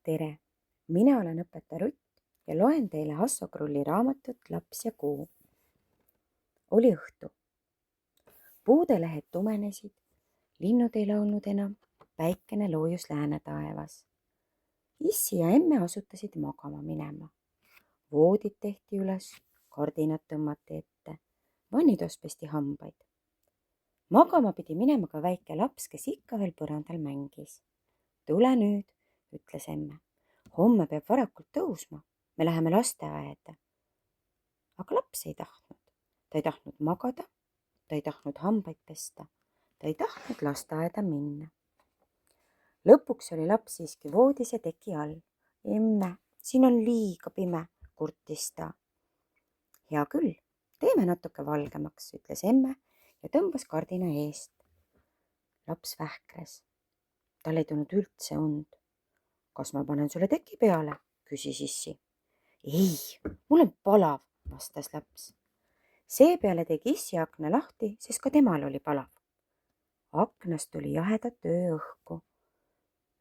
Tere! Mina olen õpetaja Rutt ja loen teile Hasso Krulli raamatut Laps ja kuu. Oli õhtu. Puudelehed tumenesid, linnud ei laulnud enam, päikene loojus lääne taevas. Issi ja emme asutasid magama minema. Voodid tehti üles, kardinad tõmmati ette, vannitoas pesti hambaid. Magama pidi minema ka väike laps, kes ikka veel põrandal mängis. Tule nüüd, ütles emme. Homme peab varakult tõusma, me läheme lasteaeda. Aga laps ei tahtnud. Ta ei tahtnud magada, ta ei tahtnud hambaid pesta, ta ei tahtnud lasteaeda minna. Lõpuks oli laps siiski voodis ja teki all. Emme, siin on liiga pime, kurtis ta. Hea küll, teeme natuke valgemaks, ütles emme ja tõmbas kardina eest. Laps vähkres. Tal ei tulnud üldse und. Kas ma panen sulle teki peale, küsis Issi. Ei, mul on palav, vastas laps. Seepeale tegi Issi akna lahti, sest ka temal oli palav. Aknast tuli jahedat ööõhku.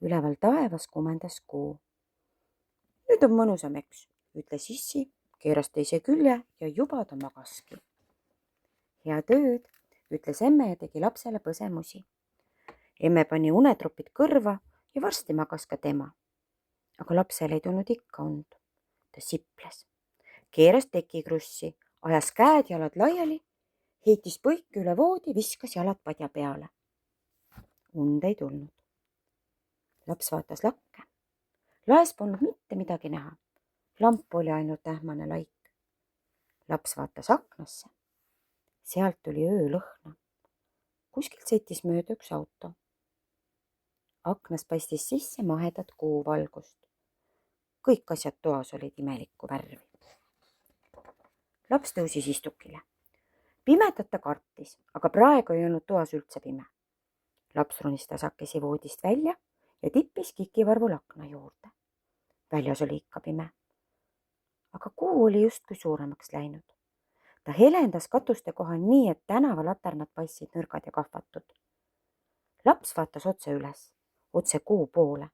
Üleval taevas kumendas kuu. Nüüd on mõnusam, eks, ütles Issi, keeras teise külje ja juba ta magaski. Head ööd, ütles emme ja tegi lapsele põsemusi. Emme pani unetropid kõrva ja varsti magas ka tema. Aga lapsel ei tulnud ikka und. Ta siples, keeras tekikrussi, ajas käed-jalad laiali, heitis põiki üle voodi, viskas jalad padja peale. Und ei tulnud. Laps vaatas lakke. Laes polnud mitte midagi näha. Lamp oli ainult ähmane laik. Laps vaatas aknasse. Sealt tuli öölõhna. Kuskilt sõitis mööda üks auto. Aknas paistis sisse mahedat kuuvalgust. Kõik asjad toas olid imelikku värvi. Laps tõusis istukile. Pimedat ta kartis, aga praegu ei olnud toas üldse pime. Laps ronis tasakesi voodist välja ja tippis kikivarvul akna juurde. Väljas oli ikka pime. Aga kuu oli justkui suuremaks läinud. Ta helendas katuste kohal nii, et tänavalaternad paistsid nõrgad ja kahvatud. Laps vaatas otse üles, otse kuu poole.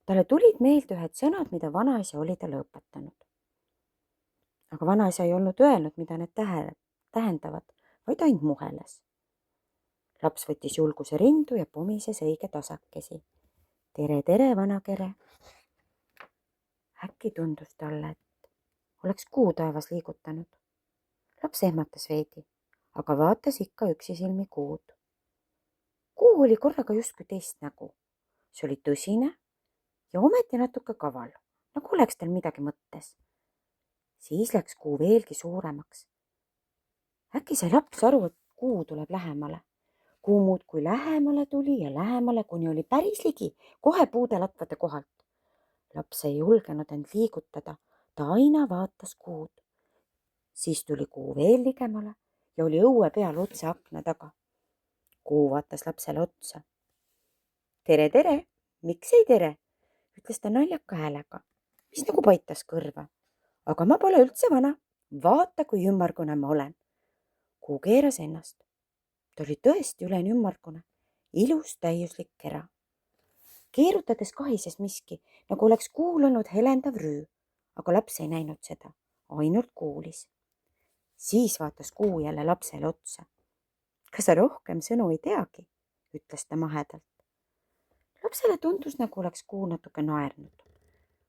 Talle tulid meelde ühed sõnad, mida vanaisa oli talle õpetanud. Aga vanaisa ei olnud öelnud, mida need tähendavad, vaid ainult muheles. Laps võttis julguse rindu ja pomises õige tasakesi. Tere, tere, vanakere! Äkki tundus talle, et oleks kuu taevas liigutanud. Laps ehmatas veidi, aga vaatas ikka üksisilmi kuud. Kuu oli korraga justkui teist nägu. See oli tõsine ja ometi natuke kaval, nagu oleks tal midagi mõttes. Siis läks kuu veelgi suuremaks. Äkki sai laps aru, et kuu tuleb lähemale. Kuu muudkui lähemale tuli ja lähemale, kuni oli päris ligi, kohe puudelatvade kohalt. Laps ei julgenud end liigutada, ta aina vaatas kuud. Siis tuli kuu veel ligemale ja oli õue peal otse akna taga. Kuu vaatas lapsele otsa. Tere, tere! Miks ei tere? Ütles ta naljaka häälega, mis nagu paitas kõrva. Aga ma pole üldse vana. Vaata, kui ümmargune ma olen. Kuu keeras ennast. Ta oli tõesti üleni ümmargune. Ilus täiuslik kera. Keerutades kahises miski, nagu oleks kuulanud helendav rüü. Aga laps ei näinud seda, ainult kuulis. Siis vaatas kuu jälle lapsele otsa. Kas sa rohkem sõnu ei teagi, ütles ta mahedalt. Lapsele tundus, nagu oleks kuu natuke naernud,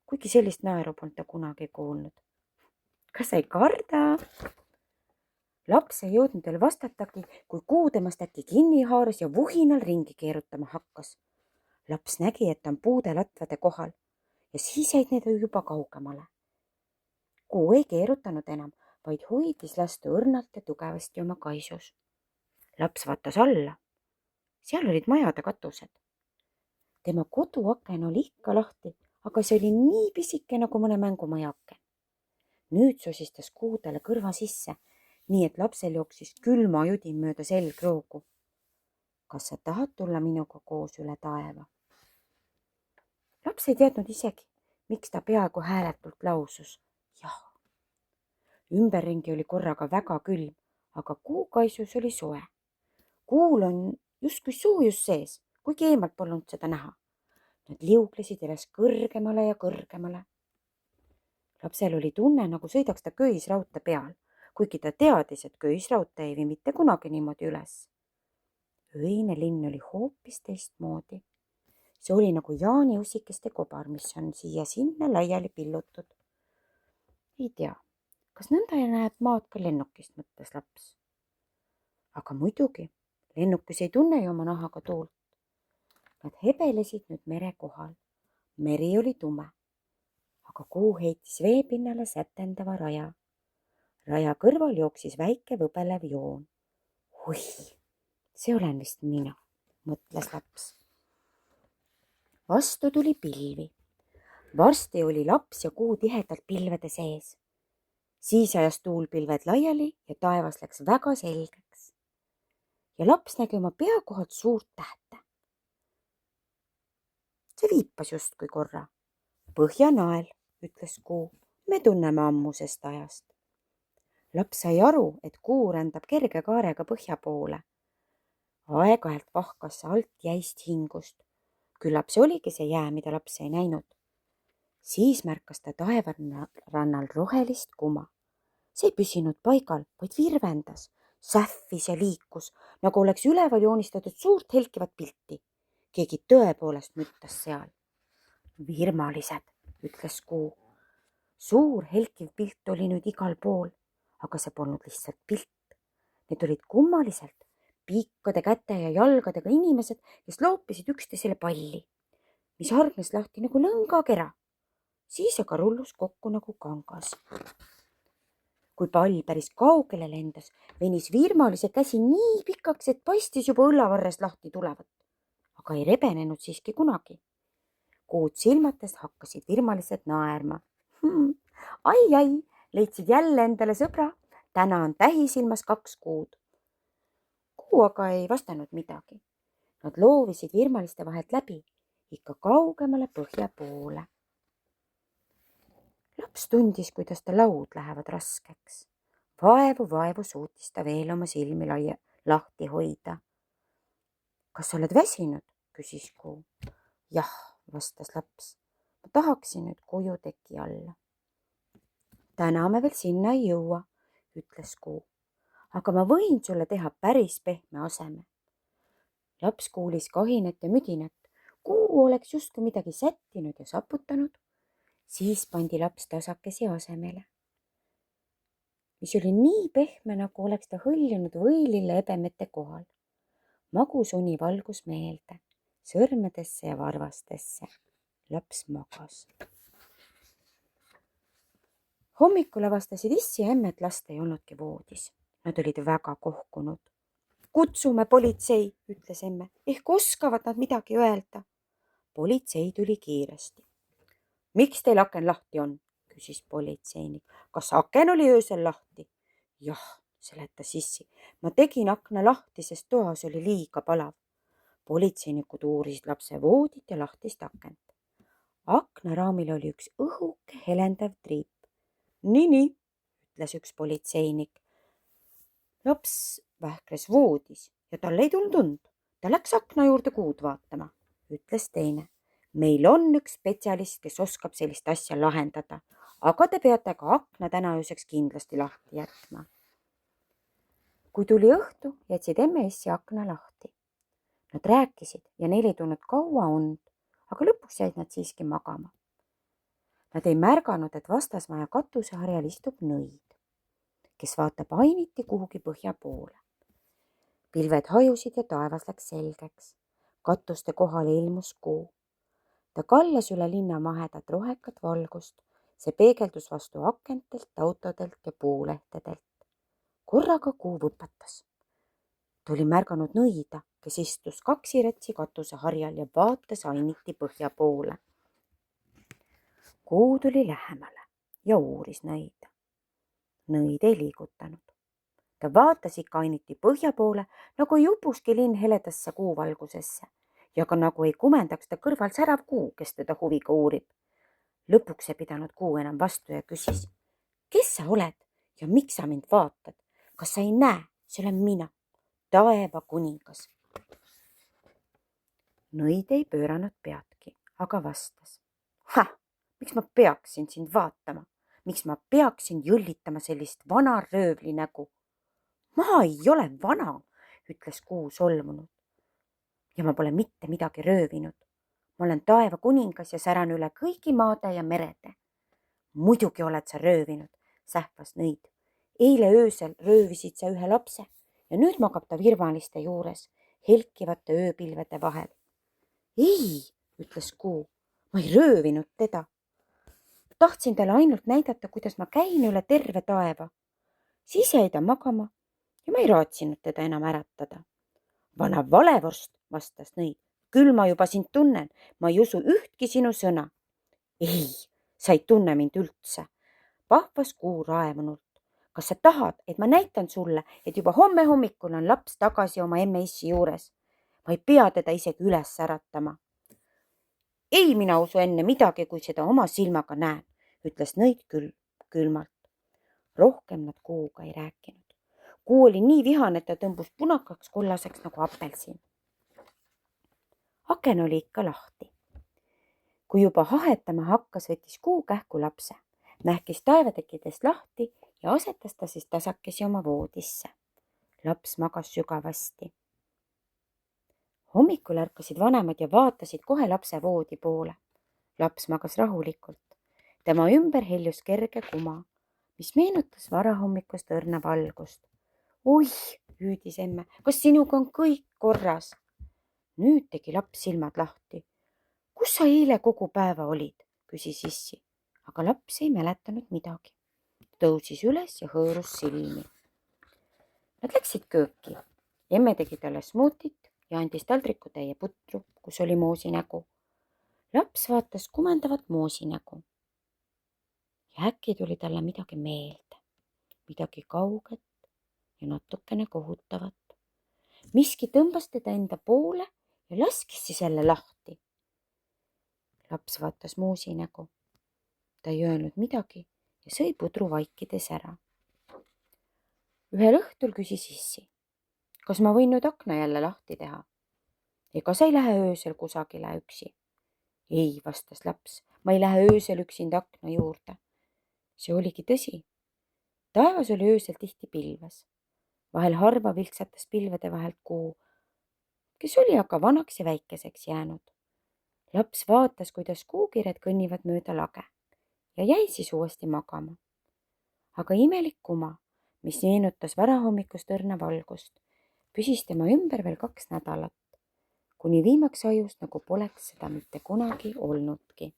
kuigi sellist naeru polnud ta kunagi kuulnud. Kas sa ei karda? Laps ei jõudnud veel vastatagi, kui kuu temast äkki kinni haaras ja vuhinal ringi keerutama hakkas. Laps nägi, et ta on puudelatvade kohal ja siis jäid need juba kaugemale. Kuu ei keerutanud enam, vaid hoidis last õrnalt ja tugevasti oma kaisus. Laps vaatas alla. Seal olid majade katused. Tema koduaken oli ikka lahti, aga see oli nii pisike nagu mõne mängumaja aken. Nüüd sosistas kuu talle kõrva sisse, nii et lapsel jooksis külma judin mööda selgroogu. Kas sa tahad tulla minuga koos üle taeva? Laps ei teadnud isegi, miks ta peaaegu hääletult lausus. Jah. Ümberringi oli korraga väga külm, aga kuukaisus oli soe. Kuul on justkui soojus sees, kuigi eemalt polnud seda näha. Nad liuglesid järjest kõrgemale ja kõrgemale. Lapsel oli tunne, nagu sõidaks ta köisraudtee peal, kuigi ta teadis, et köisraudtee ei vii mitte kunagi niimoodi üles. Öine linn oli hoopis teistmoodi. See oli nagu jaaniusikeste kobar, mis on siia-sinna laiali pillutud. Ei tea, kas nõnda näeb maad ka lennukist, mõtles laps. Aga muidugi, lennukis ei tunne ju oma nahaga tuult. Nad hebelesid nüüd mere kohal. Meri oli tume, aga kuu heitis veepinnale sätendava raja. Raja kõrval jooksis väike võbelev joon. Oi, see olen vist mina, mõtles laps. Vastu tuli pilvi. Varsti oli laps ja kuu tihedalt pilvede sees. Siis ajas tuul pilved laiali ja taevas läks väga selgeks. Ja laps nägi oma pea kohalt suurt tähte. See viipas justkui korra. Põhjanael, ütles kuu, me tunneme ammusest ajast. Laps sai aru, et kuu rändab kerge kaarega põhja poole. Aeg-ajalt vahkas alt jäist hingust. Küllap see oligi see jää, mida laps ei näinud. Siis märkas ta taevarannal rohelist kuma. See ei püsinud paigal, vaid virvendas, sähvis ja liikus, nagu oleks üleval joonistatud suurt helkivat pilti. Keegi tõepoolest müttas seal. Virmalised, ütles kuu. Suur helkiv pilt oli nüüd igal pool, aga see polnud lihtsalt pilt. Need olid kummaliselt piikade, käte ja jalgadega inimesed, kes loopisid üksteisele palli, mis hargnes lahti nagu lõngakera. Siis aga rullus kokku nagu kangas. Kui pall päris kaugele lendas, venis virmalise käsi nii pikaks, et paistis juba õllavarrest lahti tulevat, aga ei rebenenud siiski kunagi. Kuud silmates hakkasid virmalised naerma. Ai, leidsid jälle endale sõbra, täna on tähisilmas 2 kuud. Kuu aga ei vastanud midagi. Nad loovisid virmaliste vahelt läbi, ikka kaugemale põhja poole. Laps tundis, kuidas ta laud lähevad raskeks. Vaevu suutis ta veel oma silmi lahti hoida. Kas sa oled väsinud, küsis kuu. Jah, vastas laps. Ma tahaksin nüüd koju teki alla. Täna me veel sinna ei jõua, ütles kuu. Aga ma võin sulle teha päris pehme aseme. Laps kuulis kahinat ja müdinat. Kuu oleks justkui midagi sättinud ja saputanud. Siis pandi laps tasakesi asemele, mis oli nii pehme, nagu oleks ta hõljunud võilille ebemete kohal. Magus uni valgus meelde, sõrmedesse ja varvastesse. Laps magas. Hommikul avastasid issi ja emme, et last ei olnudki voodis. Nad olid väga kohkunud. Kutsume politsei, ütles emme. Ehk oskavad nad midagi öelda. Politsei tuli kiiresti. Miks teil aken lahti on, küsis politseinik. Kas aken oli öösel lahti? Jah, seletas issi. Ma tegin akna lahti, sest toas oli liiga palav. Politseinikud uurisid lapse voodit ja lahtist akent. Aknaraamil oli üks õhuke helendav triip. Nii, ütles üks politseinik. Laps vähkles voodis ja tal ei tulnud und. Ta läks akna juurde kuud vaatama, ütles teine. Meil on üks spetsialist, kes oskab sellist asja lahendada, aga te peate ka akna täna ööseks kindlasti lahti jätma. Kui tuli õhtu, jätsid emme issi akna lahti. Nad rääkisid ja neil ei tulnud kaua und, aga lõpuks jäid nad siiski magama. Nad ei märganud, et vastasmaja katuseharjal istub nõid, kes vaatab ainiti kuhugi põhja poole. Pilved hajusid ja taevas läks selgeks. Katuste kohale ilmus kuu. Ta kallas üle linna mahedat rohekat valgust. See peegeldus vastu akentelt, autodelt ja puulehtedelt. Korraga kuu võpatas. Ta oli märganud nõida, kes istus kaksiretsi katuseharjal ja vaatas ainiti põhja poole. Kuu tuli lähemale ja uuris nõida. Nõid ei liigutanud. Ta vaatas ikka ainiti põhja poole, nagu ei upuski linn heledasse kuuvalgusesse ja ka nagu ei kumendaks ta kõrval särav kuu, kes teda huviga uurib. Lõpuks ei pidanud kuu enam vastu ja küsis, kes sa oled ja miks sa mind vaatad? Kas sa ei näe? See olen mina, taeva kuningas. Nõid ei pööranud peadki, aga vastas. Miks ma peaksin sind vaatama? Miks ma peaksin jõllitama sellist vana röövli nägu? Ma ei ole vana, ütles Kuu solvunud. Ja ma pole mitte midagi röövinud. Ma olen taeva kuningas ja säran üle kõigi maade ja merede. Muidugi oled sa röövinud, sähvas nõid. Eile öösel röövisid sa ühe lapse ja nüüd magab ta virvaniste juures, helkivate ööpilvede vahel. Ei, ütles Kuu, ma ei röövinud teda. Tahtsin talle ainult näidata, kuidas ma käin üle terve taeva. Siis jäi ta magama ja ma ei raatsinud teda enam äratada. Vana valevorst, vastas nõid. Küll ma juba sind tunnen, ma ei usu ühtki sinu sõna. Ei, sa ei tunne mind üldse, pahvas Kuu raevunult. Kas sa tahad, et ma näitan sulle, et juba homme hommikul on laps tagasi oma emme-issi juures? Ma ei pea teda isegi üles äratama. Ei, mina usu enne midagi, kui seda oma silmaga näen, ütles nõid külmalt. Rohkem nad Kuuga ei rääkinud. Kuu oli nii vihane, et ta tõmbus punakaks kollaseks nagu apelsin. Aken oli ikka lahti. Kui juba hahetama hakkas, võttis Kuu kähku lapse, mähkis taevatekkidest lahti ja asetas ta siis tasakesi oma voodisse. Laps magas sügavasti. Hommikul ärkasid vanemad ja vaatasid kohe lapse voodi poole. Laps magas rahulikult. Tema ümber heljus kerge kuma, mis meenutas varahommikust õrna valgust. Oih, hüüdis emme, kas sinuga on kõik korras? Nüüd tegi laps silmad lahti. Kus sa eile kogu päeva olid, küsis issi, aga laps ei mäletanud midagi. Tõusis üles ja hõõrus silmi. Nad läksid kööki. Emme tegi talle smuutit ja andis taldrikutäie putru, kus oli moosinägu. Laps vaatas kumendavat moosinägu. Ja äkki tuli talle midagi meelde, midagi kauget ja natukene kohutavat. Miski tõmbas teda enda poole ja laskis selle lahti. Laps vaatas moosinägu. Ta ei öelnud midagi ja sõi pudru vaikides ära. Ühel õhtul küsis issi, kas ma võin nüüd akna jälle lahti teha? Ega sa ei lähe öösel kusagile üksi? Ei, vastas laps, ma ei lähe öösel üksinda akna juurde. See oligi tõsi. Taevas oli öösel tihti pilves. Vahel harva vilksatas pilvede vahelt Kuu, kes oli aga vanaks ja väikeseks jäänud. Laps vaatas, kuidas kuukired kõnnivad mööda lage ja jäi siis uuesti magama. Aga imelik kuma, mis meenutas varahommikust õrna valgust, püsis tema ümber veel 2 nädalat, kuni viimaks ajus, nagu poleks seda mitte kunagi olnudki.